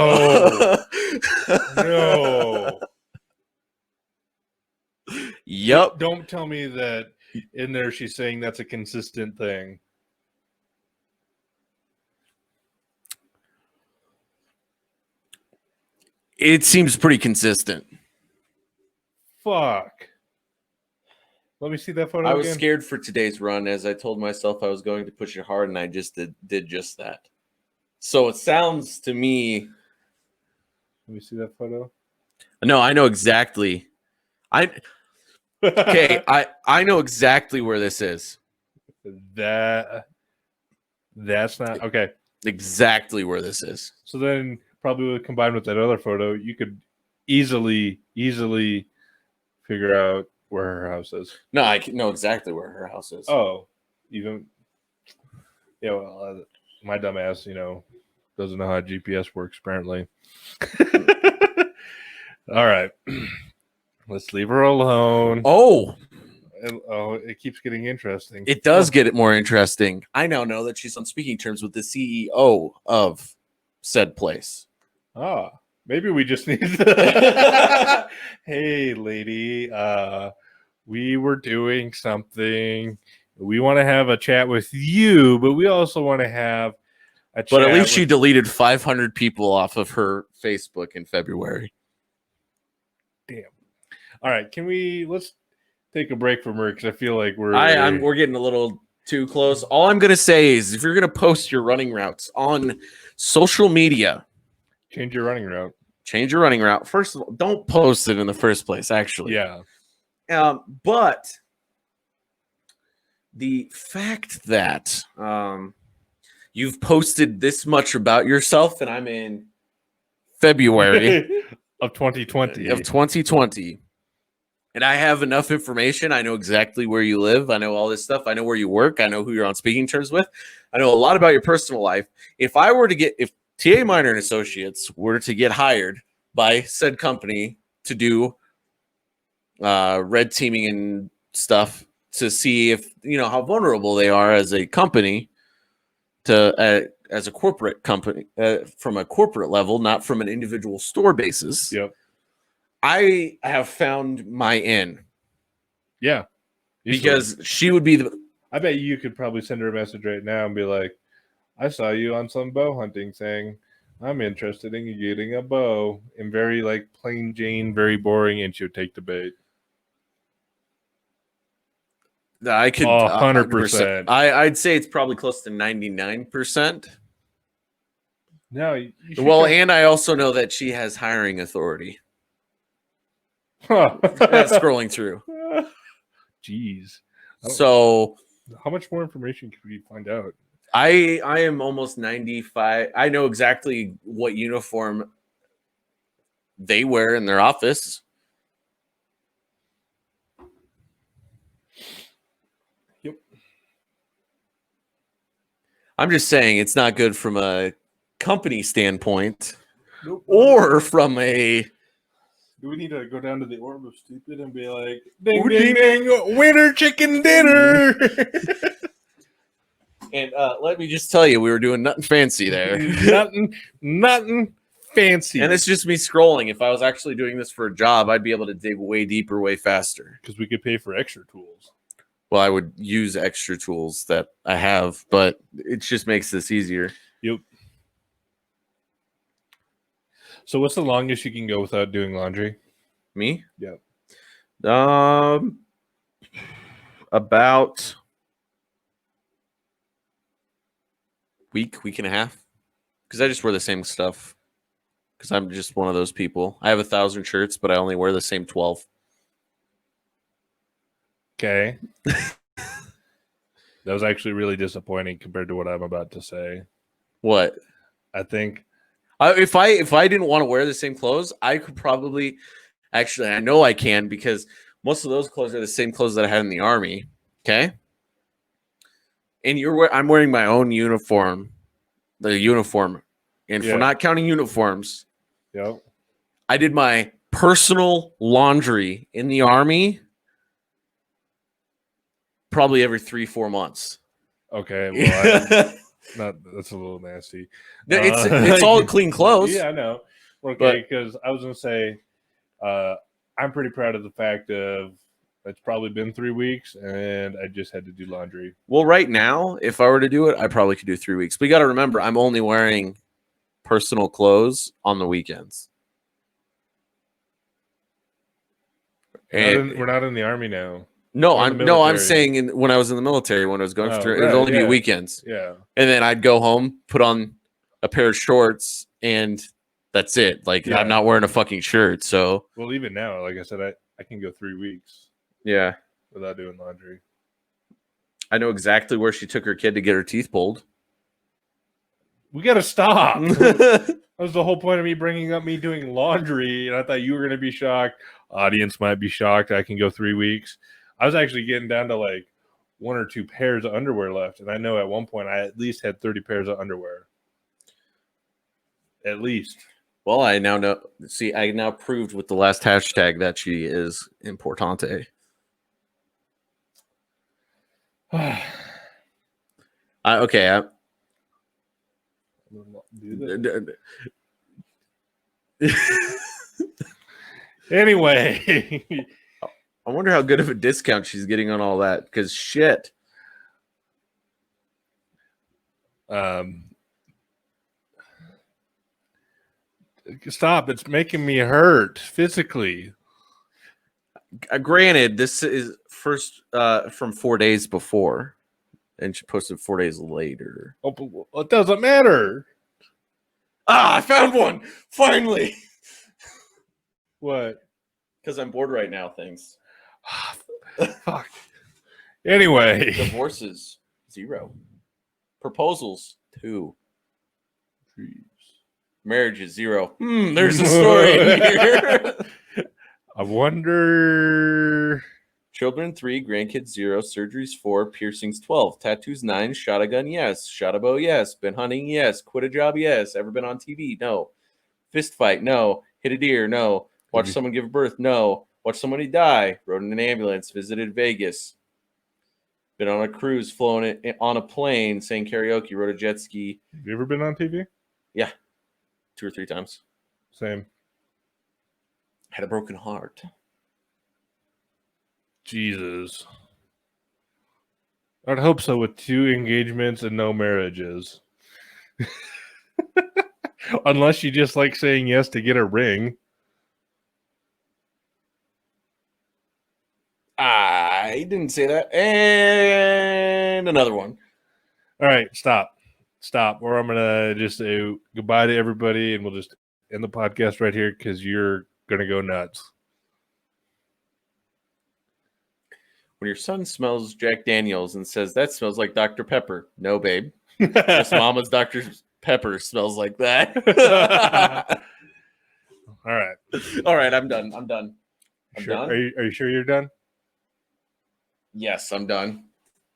No. Yep. Don't tell me that in there she's saying that's a consistent thing. It seems pretty consistent. Fuck. Let me see that photo. I was scared for today's run, as I told myself I was going to push it hard, and I just did just that. So it sounds to me. Let me see that photo. No, I know exactly. Okay, I know exactly where this is. That's not okay. Exactly where this is. So then, probably combined with that other photo, you could easily figure out where her house is. No, I know exactly where her house is. Oh, even yeah. Well, my dumb ass, doesn't know how GPS works. Apparently. All right, let's leave her alone. Oh, it keeps getting interesting. It does get it more interesting. I now know that she's on speaking terms with the CEO of said place. Maybe we just need to... Hey, lady, we were doing something. We want to have a chat with you, but we also want to have a chat. But at least she deleted 500 people off of her Facebook in February. Damn. All right, let's take a break from her because I feel like we're getting a little too close. All I'm gonna say is, if you're gonna post your running routes on social media, change your running route. Change your running route. First of all, don't post it in the first place. Actually, yeah. But the fact that you've posted this much about yourself, and I'm in February of 2020. And I have enough information. I know exactly where you live. I know all this stuff. I know where you work. I know who you're on speaking terms with. I know a lot about your personal life. If TA Minor and Associates were to get hired by said company to do red teaming and stuff to see if, how vulnerable they are as a company as a corporate company from a corporate level, not from an individual store basis. Yep. I have found my in. Yeah. Because she would be I bet you could probably send her a message right now and be like, I saw you on some bow hunting thing. I'm interested in getting a bow. And very plain Jane, very boring, and she'll take the bait. I could 100%. I'd say it's probably close to 99%. No, and I also know that she has hiring authority. Scrolling through. Jeez. So how much more information can we find out? I am almost 95. I know exactly what uniform they wear in their office. Yep. I'm just saying it's not good from a company standpoint. Nope. Or from a... Do we need to go down to the Orb of Stupid and be like, ding, ding, ding, winter chicken dinner? And let me just tell you, we were doing nothing fancy there. nothing fancy. And it's just me scrolling. If I was actually doing this for a job, I'd be able to dig way deeper, way faster. Because we could pay for extra tools. Well, I would use extra tools that I have, but it just makes this easier. Yep. So what's the longest you can go without doing laundry? Me? Yep. About week and a half. Because I just wear the same stuff. Because I'm just one of those people. I have 1,000 shirts, but I only wear the same 12. Okay. That was actually really disappointing compared to what I'm about to say. What? I think if I didn't want to wear the same clothes, I could probably actually, I know I can, because most of those clothes are the same clothes that I had in the Army. Okay. And I'm wearing my own uniform, the uniform. And for not counting uniforms, yep, I did my personal laundry in the Army probably every 3-4 months. Okay. Well, that's a little nasty. It's all clean clothes. Yeah, I know. Okay, because I was going to say, I'm pretty proud of the fact of it's probably been 3 weeks and I just had to do laundry. Well, right now, if I were to do it, I probably could do 3 weeks. But you got to remember, I'm only wearing personal clothes on the weekends. We're not in the Army now. No, I'm saying when I was in the military, when I was going through, it would only be weekends. Yeah. And then I'd go home, put on a pair of shorts, and that's it. I'm not wearing a fucking shirt. So, well, even now, like I said, I can go 3 weeks. Yeah. Without doing laundry. I know exactly where she took her kid to get her teeth pulled. We got to stop. That was the whole point of me bringing up me doing laundry. And I thought you were going to be shocked. Audience might be shocked. I can go 3 weeks. I was actually getting down to 1 or 2 pairs of underwear left. And I know at one point I at least had 30 pairs of underwear. At least. Well, I now know. See, I now proved with the last hashtag that she is importante. Okay. Anyway, I wonder how good of a discount she's getting on all that. Because shit. Stop! It's making me hurt physically. Granted, this is first from 4 days before, and she posted 4 days later. Oh, but it doesn't matter. I found one finally. What? Because I'm bored right now. Thanks. Fuck. Anyway, divorces 0, proposals 2, marriages 0. There's a story in here. I wonder. Children 3, grandkids 0, surgeries 4, piercings 12, tattoos 9, shot a gun yes, shot a bow yes, been hunting yes, quit a job yes, ever been on TV no, fist fight no, hit a deer no, watch someone give birth no, watch somebody die, rode in an ambulance, visited Vegas, been on a cruise, flown on a plane, sang karaoke, rode a jet ski. Have you ever been on TV? Yeah, 2 or 3 times. Same. Had a broken heart. Jesus. I'd hope so with 2 engagements and no marriages. Unless you just like saying yes to get a ring. I didn't say that. And another one. All right, stop. Or I'm going to just say goodbye to everybody and we'll just end the podcast right here because you're going to go nuts. When your son smells Jack Daniels and says, that smells like Dr. Pepper. No, babe. Just mama's Dr. Pepper smells like that. All right. All right, I'm done. I'm done. Are you sure you're done? Yes, I'm done.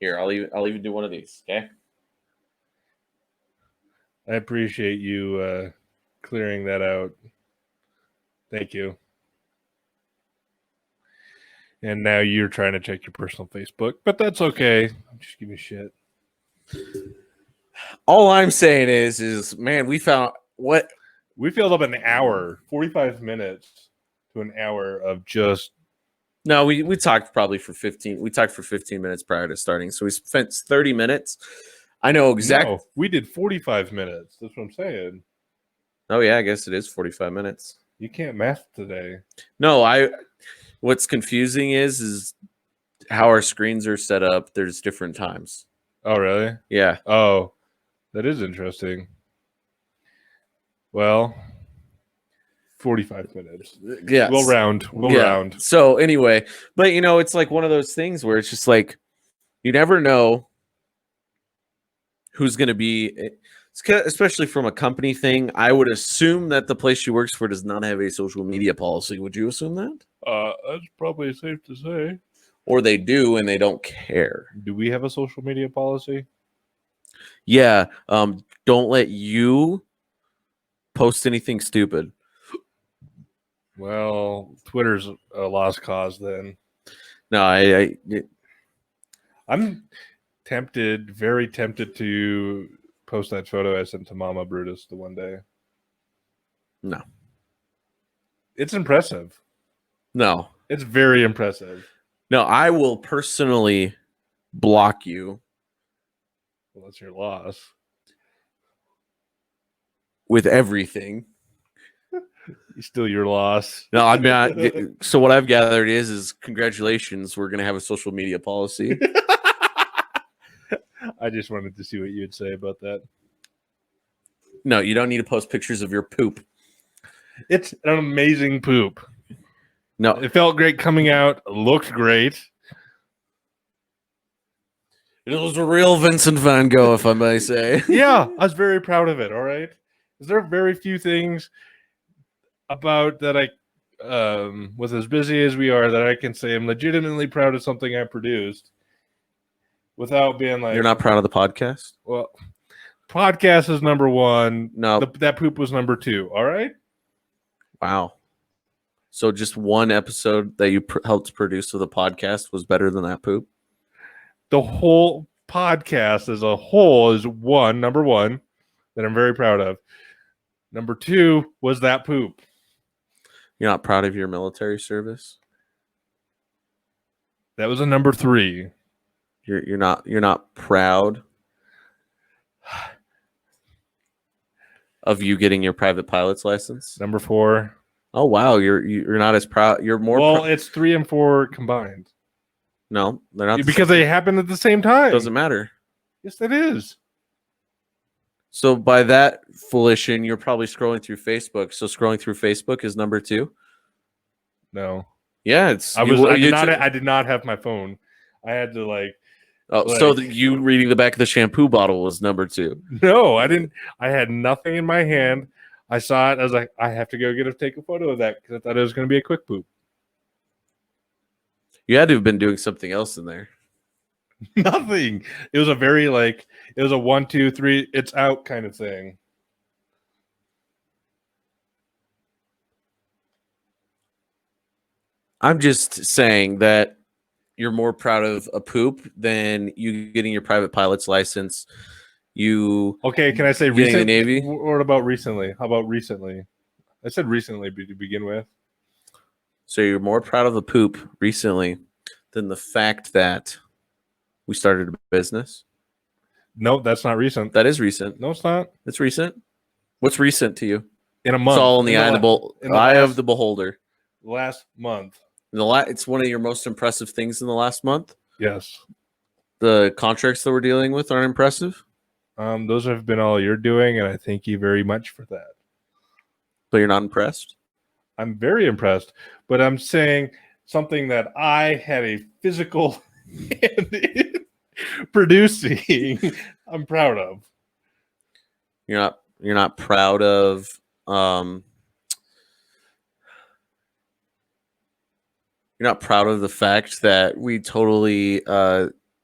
Here, I'll even do one of these, okay? I appreciate you clearing that out. Thank you. And now you're trying to check your personal Facebook, but that's okay. Just give me shit. All I'm saying is, man, we found what? We filled up an hour, 45 minutes to an hour of just. No, we talked probably for 15. We talked for 15 minutes prior to starting. So we spent 30 minutes. I know exactly. No, we did 45 minutes. That's what I'm saying. Oh, yeah, I guess it is 45 minutes. You can't math today. No, what's confusing is how our screens are set up. There's different times. Oh, really? Yeah. Oh, that is interesting. Well, 45 minutes. Yeah. We'll round. So anyway, but it's like one of those things where it's just like you never know who's going to be, especially from a company thing. I would assume that the place she works for does not have a social media policy. Would you assume that? That's probably safe to say. Or they do and they don't care. Do we have a social media policy? Yeah. Don't let you post anything stupid. Well, Twitter's a lost cause then. No, I'm tempted, very tempted to post that photo I sent to Mama Brutus the one day. No. It's impressive. No. It's very impressive. No, I will personally block you. Well, that's your loss. With everything. Still your loss. No, I'm not. So what I've gathered is congratulations. We're going to have a social media policy. I just wanted to see what you'd say about that. No, you don't need to post pictures of your poop. It's an amazing poop. No, it felt great coming out. Looked great. It was a real Vincent Van Gogh, if I may say. Yeah, I was very proud of it. All right. Is there very few things about that I, with as busy as we are, that I can say I'm legitimately proud of something I produced without being like... You're not proud of the podcast? Well, podcast is number one. No. That poop was number 2. All right? Wow. So just one episode that you helped produce with a podcast was better than that poop? the whole podcast as a whole is number one, that I'm very proud of. Number two was that poop. You're not proud of your military service? That was a number three. You're not proud of you getting your private pilot's license? Number four. Oh wow, you're not as proud. You're more. Well, it's 3 and 4 combined. No, they're not because they happen at the same time. Doesn't matter. Yes, it is. So by that volition, you're probably scrolling through Facebook. So scrolling through Facebook is number two. No. Yeah, it's. I did not have my phone. I had to like. Oh, so you reading the back of the shampoo bottle was number two. No, I didn't. I had nothing in my hand. I saw it. I was like, I have to go take a photo of that because I thought it was going to be a quick poop. You had to have been doing something else in there. Nothing. It was a very it was a 1, 2, 3, it's out kind of thing. I'm just saying that you're more proud of a poop than you getting your private pilot's license. Okay, can I say recently? The Navy? What about recently? How about recently? I said recently to begin with. So you're more proud of a poop recently than the fact that we started a business? No, that's not recent. That is recent. No, it's not. It's recent. What's recent to you? In a month. It's all in the eye of the beholder. Last month. It's one of your most impressive things in the last month? Yes. The contracts that we're dealing with aren't impressive? Those have been all you're doing, and I thank you very much for that. But you're not impressed? I'm very impressed, but I'm saying something that I had a physical hand in producing. I'm proud of. You're not proud of you're not proud of the fact that we totally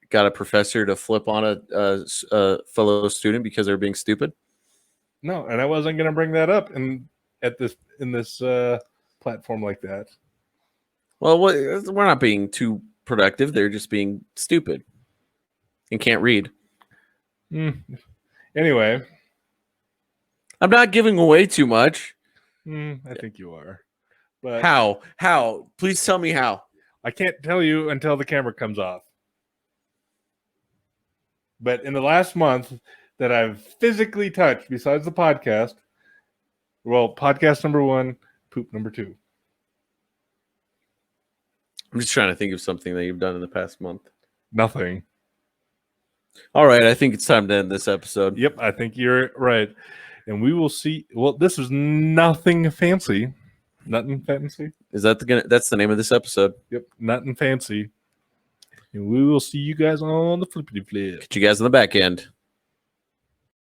got a professor to flip on a fellow student because they're being stupid? No, and I wasn't going to bring that up in this platform like that. Well, we're not being too productive. They're just being stupid and can't read. Anyway, I'm not giving away too much. I think you are. But how? Please tell me how. I can't tell you until the camera comes off. But in the last month that I've physically touched, besides the podcast, well, podcast number 1, poop number 2. I'm just trying to think of something that you've done in the past month. Nothing. All right, I think it's time to end this episode. Yep, I think you're right. And we will see. Well, this is nothing fancy. Nothing fancy. Is that that's the name of this episode? Yep, nothing fancy. And we will see you guys on the flippity flip. Catch you guys on the back end.